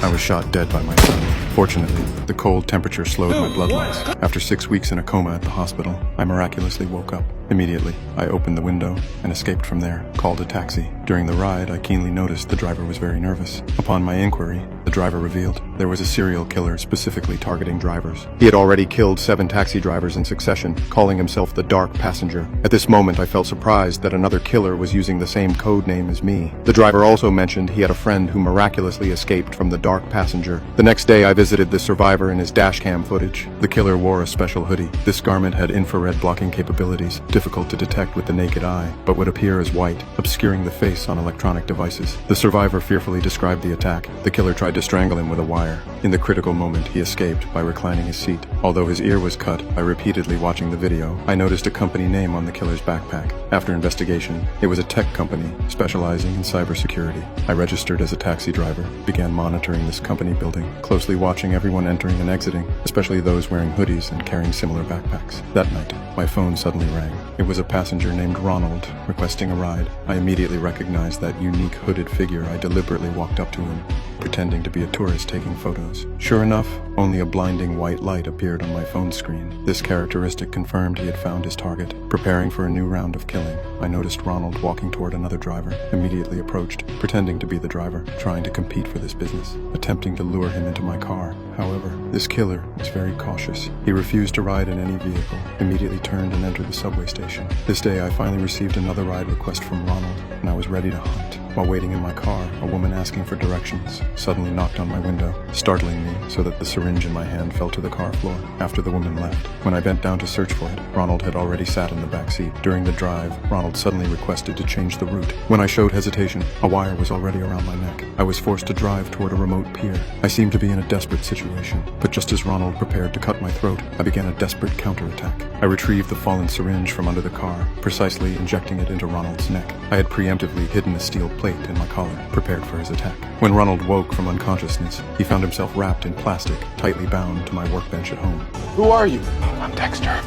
I was shot dead by my son. Fortunately, the cold temperature slowed my blood loss. After 6 weeks in a coma at the hospital, I miraculously woke up. Immediately, I opened the window and escaped from there, called a taxi. During the ride, I keenly noticed the driver was very nervous. Upon my inquiry, the driver revealed there was a serial killer specifically targeting drivers. He had already killed 7 taxi drivers in succession, calling himself the Dark Passenger. At this moment, I felt surprised that another killer was using the same code name as me. The driver also mentioned he had a friend who miraculously escaped from the Dark Passenger. The next day, I visited the survivor in his dashcam footage. The killer wore a special hoodie. This garment had infrared blocking capabilities, difficult to detect with the naked eye, but would appear as white, obscuring the face on electronic devices. The survivor fearfully described the attack. The killer tried to strangle him with a wire. In the critical moment, he escaped by reclining his seat. Although his ear was cut, by repeatedly watching the video, I noticed a company name on the killer's backpack. After investigation, it was a tech company specializing in cybersecurity. I registered as a taxi driver, began monitoring this company building, closely watching everyone entering and exiting, especially those wearing hoodies and carrying similar backpacks. That night, my phone suddenly rang. It was a passenger named Ronald requesting a ride. I immediately recognized that unique hooded figure. I deliberately walked up to him, pretending to be a tourist taking photos. Sure enough, only a blinding white light appeared on my phone screen. This characteristic confirmed he had found his target. Preparing for a new round of killing, I noticed Ronald walking toward another driver, immediately approached, pretending to be the driver, trying to compete for this business, attempting to lure him into my car. However, this killer was very cautious. He refused to ride in any vehicle, immediately turned and entered the subway station. This day, I finally received another ride request from Ronald, and I was ready to hunt. While waiting in my car, a woman asking for directions suddenly knocked on my window, startling me so that the syringe in my hand fell to the car floor after the woman left. When I bent down to search for it, Ronald had already sat in the back seat. During the drive, Ronald suddenly requested to change the route. When I showed hesitation, a wire was already around my neck. I was forced to drive toward a remote pier. I seemed to be in a desperate situation, but just as Ronald prepared to cut my throat, I began a desperate counterattack. I retrieved the fallen syringe from under the car, precisely injecting it into Ronald's neck. I had preemptively hidden a steel plate in my collar, prepared for his attack. When Ronald woke from unconsciousness, he found himself wrapped in plastic, tightly bound to my workbench at home. Who are you? I'm Dexter.